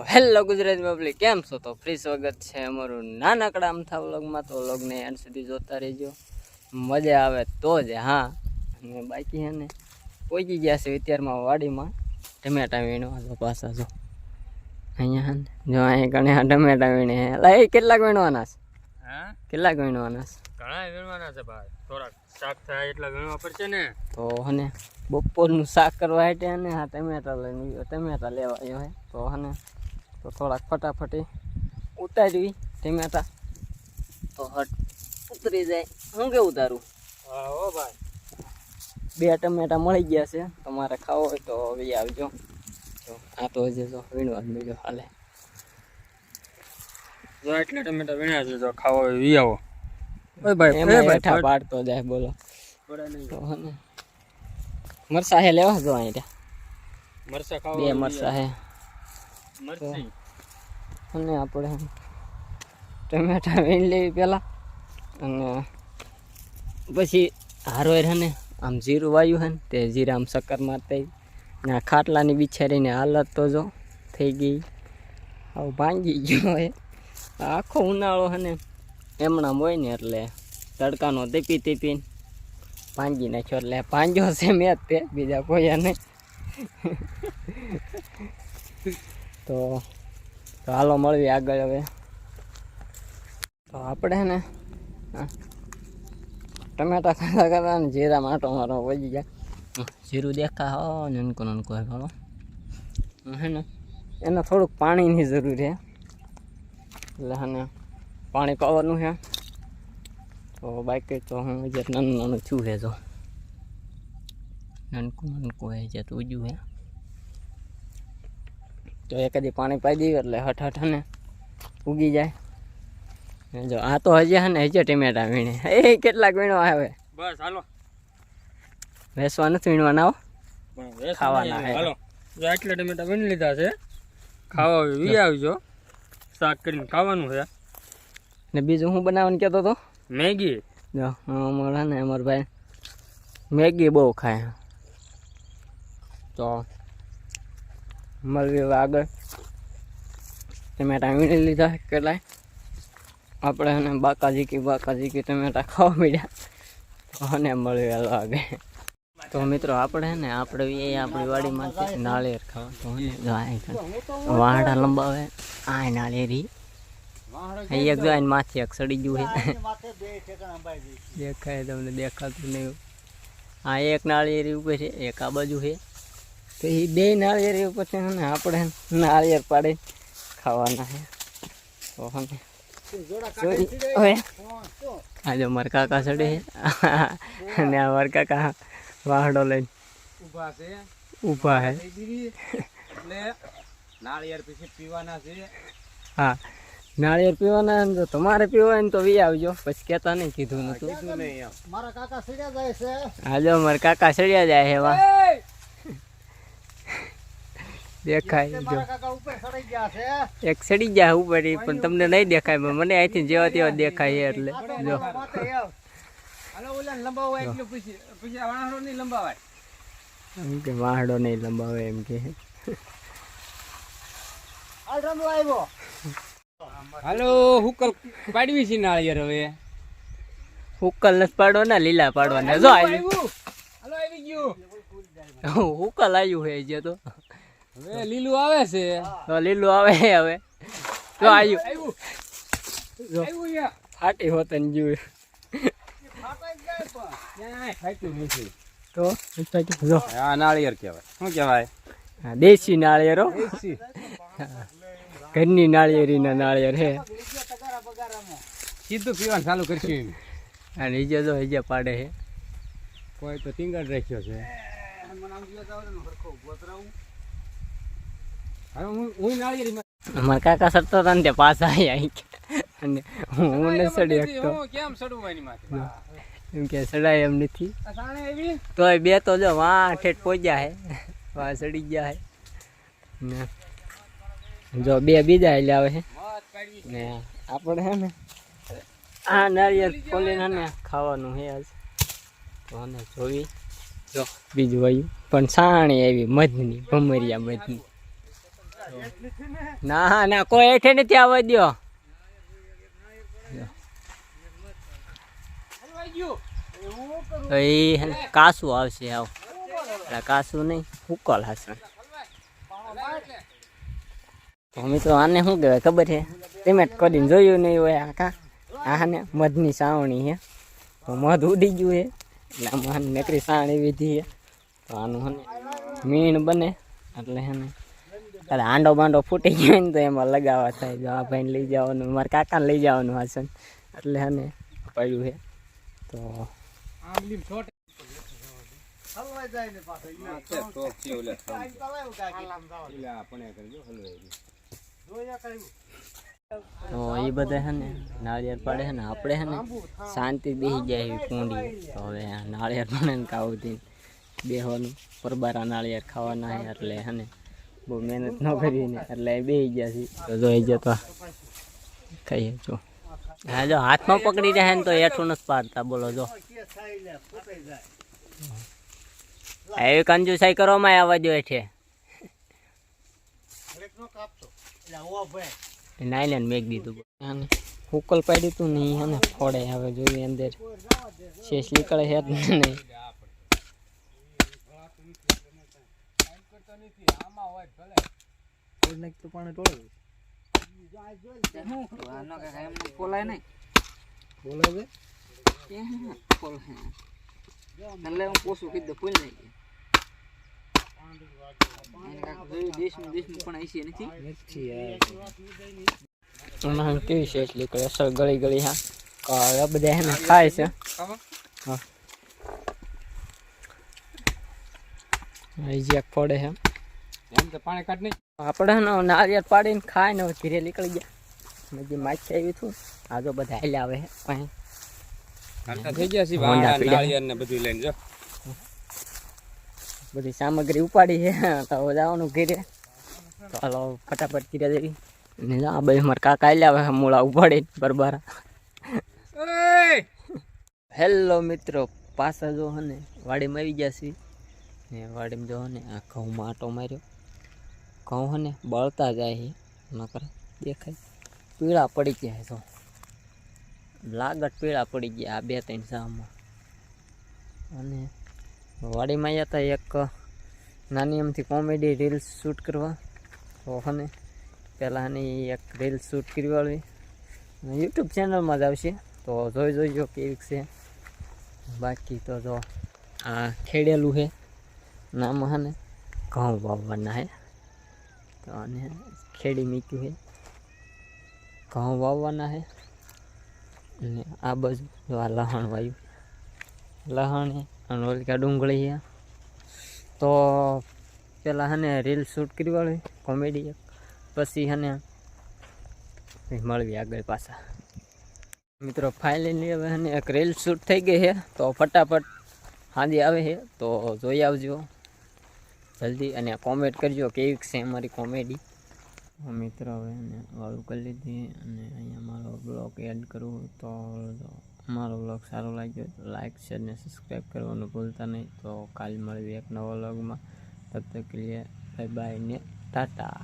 Hello Gujarati public, કેમ છો? તો ફ્રી સ્વાગત છે અમારું નાનકડા અમથા વ્લોગમાં. તો વ્લોગને એન્ડ સુધી જોતા રહેજો, મજા આવે તો જ. હા, અને બાકી છે ને પહોંચી ગયા છે અત્યારમાં વાડીમાં ટમેટા વીણવા. તો પાછા જો અહીંયા જો અહીં ઘણા ટમેટા વીણે. એટલે એ કેટલાક વીણવાના છે? હા, કેટલાક વીણવાના છે? ઘણા વીણવાના છે ભાઈ. થોડાક શાક થાય એટલા વીણવા પડશે ને. તો હને બપોરનું શાક કરવા માટે ને આ ટમેટા લઈને ટમેટા લેવા આવ્યો હે. તો હને તો થોડાક ફટાફટી ઉતારવી ટમેટા, તો હટ ઉતરી જાય. હું કે ઉતારું? હા હો ભાઈ, 2 ટમેટા મળી ગયા છે. તમારે ખાવો હોય તો હવે આવજો. તો આ તો હજી જો વીણવા મળ્યો હાલે. જો એટલા ટમેટા વીણ્યા છે, જો ખાવો હોય વી આવો. ઓય ભાઈ એમાં બેઠા પાડતો જાય. બોલો તો હને મરસા હે લેવા જો અહીંયા મરસા ખાવા 2 મરસા હે મરસી. અને આપણે ટમેટા વીણી લેવી પહેલાં, અને પછી હારોર હે ને આમ જીરું વાયું હે ને તે જીરા આમ શક્કર મારતા. ને આ ખાટલાની બિચારીની હાલત તો જો થઈ ગઈ, આવું ભાંગી ગયો હોય. આખો ઉનાળો હે ને એમણામ હોય ને એટલે તડકાનો તેપીને ભાંગી નાખ્યો. એટલે ભાંગ્યો છે મેં જ તે, બીજા કોઈ નહીં. તો હાલો મળવી આગળ. હવે તો આપણે ને ટમેટા ખાતા ખાતા ને જીરા માટો મારો વજી જાય. જીરું દેખા હો નનકો નનકો હે ખાલો હે ને. એને થોડુંક પાણીની જરૂર છે, એટલે હને પાણી પાવાનું છે. તો બાકી તો હું જે નાનું નાનું છું હે, જો નનકું હે જે ઉજ્યું હે. તો એકાદી પાણી પાઈ દઈએ એટલે હઠ ને ઉગી જાય. જો આ તો હજી હે ને હજી ટમેટા વીણે. એ કેટલાક વીણવા આવે? બસ હાલો, વેસવા નથી વીણવાના, આવો ખાવાના હે. હાલો જો આટલા ટમેટા વીણી લીધા છે, ખાવા વી આવજો. શાક કરીને ખાવાનું છે. ને બીજું હું બનાવવાનું કહેતો હતો? મેગી. જો અમારા ને અમારા ભાઈ મેગી બહુ ખાય. તો મળવી હવે આગળ. ટમેટા વીણી લીધા કેટલાય આપણે, અને બાકાજી ટમેટા ખાવા મળ્યા. અને મળવી હાલો આગળ. તો મિત્રો આપણે ને આપણી વાડીમાંથી નાળિયેર ખાવા. તો વાહડા લંબાવે આ નાળિયેરી એક જો માથે એક સડી ગયું છે. દેખાય તમને? દેખાતું નહીં. આ એક નાળિયેરી ઉપર છે, એક આ બાજુ છે. તો એ 2 નાળિયેરી ઉપર છે ને આપણે નાળિયેર પાડી ખાવાના છે. તો હવે આ જો મારા કાકા સડે છે, અને આ મારા કાકા વાહડો લઈને ઊભા છે. નાળિયેર પછી પીવાના છે. હા, નાળિયેર પીવાના. જો તમારે પીવા હોય ને તો વી આવજો. પછી કહેતા નહીં, કીધું નતું. મારા કાકા સડ્યા જાય છે. હા જો મારા કાકા સડ્યા જાય છે. વાહ દેખાય જો એક સડી ગયા ઉપર, પણ તમને નહીં દેખાય. મને અહીંથી જેવા તેવા દેખાય એટલે જો કે વાહડો નહીં લંબાવે એમ કે. હાલો હુકલ પાડવી છે નાળિયેર. હવે હુકલ નથી પાડવાના, લીલા પાડવાના. જો આવી ગયું હુકલ આવ્યું છે જે. તો હવે લીલું આવે છે. તો લીલું આવે હવે તો આવ્યું ફાટી હોત ને જોયું. તો જો આ નાળિયેર કહેવાય. શું કહેવાય? દેશી નાળિયેરો, ઘરની નાળિયેરીના નાળિયેર હે. સીધું પીવાનું ચાલુ કરશું. અને ઈજે જો ઈજે પાડે છે. કોઈ તો ટીંગર રાખ્યો છે. અમારા કાકા સડતો હતા ને તે પાછા આવ્યા, અને હું નથી સડી શકતો. કેમ સડવું એની માથે? એમ કે સડાય એમ નથી. તોય 2 તો જો વાં ઠેઠ પહોંચ્યા હે, વાં સડી ગયા હે ને. જો 2 બીજા એટલે આવે છે ને. આપણે હે ને આ નાળિયેર ખોલીને ને ખાવાનું છે આજ. તો ને જોવી જો બીજું આવ્યું, પણ સાણી આવી મધની, ભમરિયા મધની. ના ના કોઈ હેઠે નથી આવવા દ્યો. એ કાસું આવશે આવ કાસું નહીં ઉકલ હશે. તો મિત્રો આને શું કહેવાય ખબર છે? પેમેન્ટ કરીને જોયું નહીં હોય આને મધની સાવણી છે તો મધ ઉડી ગયું છે એટલે આમાં નકરી સાવણી વિધી છે તો આનું હને મીણ બને એટલે હે ને અરે આંડો બાંડો ફૂટી ગયો ને તો એમાં લગાવવા થાય. જો આ ભાઈને લઈ જવાનું મારા કાકાને લઈ જવાનું હશે એટલે હને પડ્યું છે તો તો એ બધા છે ને નાળિયેર પાડે છે ને આપણે છે ને શાંતિ બેસી જાય એવી કુંડી. તો હવે નાળિયેર પડે ને કાવથી બેસવાનું પરબારા નાળિયેર ખાવાના છે એટલે છે ને બહુ મહેનત ન કરીને એટલે બેસી ગયા છે. તો જોઈ જતો ખાઈએ જો હા જો હાથમાં પકડી રહ્યા ને તો હેઠું નથી પાડતા બોલો જો એવી કંજુસાઈ કરવામાં આવવા દો હેઠે નાયલેન મેક દીધું હુકલ પાડ્યું હતું ને એને ફોડે હવે જોઈએ અંદર શેષ નીકળે છે જ નહીં. કેવી શેષ નીકળે અસર ગળી ગળી હા બધા એને ખાય છે. ફોડે છે આપણે નારિયેળ પાડીને ખાય ને ધીરે નીકળી ગયા જે માછી આવી હતું આ જો બધા હેલ્યા આવે બધી સામગ્રી ઉપાડી છે તો જવાનું ઘીરે તો હાલો ફટાફટ ઘીરે જઈ ને આ ભાઈ અમારા કાકા હેલ્યા આવે મૂળા ઉપાડી બરબારા. હેલો મિત્રો પાછા જો હને વાડીમાં આવી ગયા છીએ ને વાડીમાં જો ને આ ઘઉંમાં આટો માર્યો. ઘઉં હને બળતા જાય છે નકર દેખાય પીળા પડી ગયા તો લાગત પીળા પડી ગયા આ 2-3 સામાં. અને વાડીમાં આવ્યા હતા એક નાની એમથી કોમેડી રીલ્સ શૂટ કરવા તો હને પહેલાં એક રીલ્સ શૂટ કરી વાળવી યુટ્યુબ ચેનલમાં જ આવશે તો જોઈજો કેવીક છે. બાકી તો જો આ ખેડેલું છે નામ હને ઘઉં વાવવાના છે તો આને ખેડી મૂક્યું છે ઘઉં વાવવાના છે. અને આ બાજુ જો આ લહણ વાયું લહણ અને ઓલકા ડુંગળી છે તો પેલા હને રીલ શૂટ કરી વાળવી કોમેડી પછી હને મળવી આગળ પાછા. મિત્રો ફાઇનલી હવે હને એક રીલ શૂટ થઈ ગઈ છે તો ફટાફટ હાજી આવે છે તો જોઈ આવજો જલ્દી અને કોમેન્ટ કરજો કેવી છે અમારી કોમેડી. મિત્રો હવે એને વાળું કરી લીધી અને અહીંયા મારો બ્લોગ એડ કરું તો અમારો બ્લોગ સારો લાગ્યો તો લાઇક શેર ને સબસ્ક્રાઈબ કરવાનું ભૂલતા નહીં. તો કાલ મળવી એક નવા બ્લોગમાં. તબ તક કે લીએ બાય બાય ને ટાટા.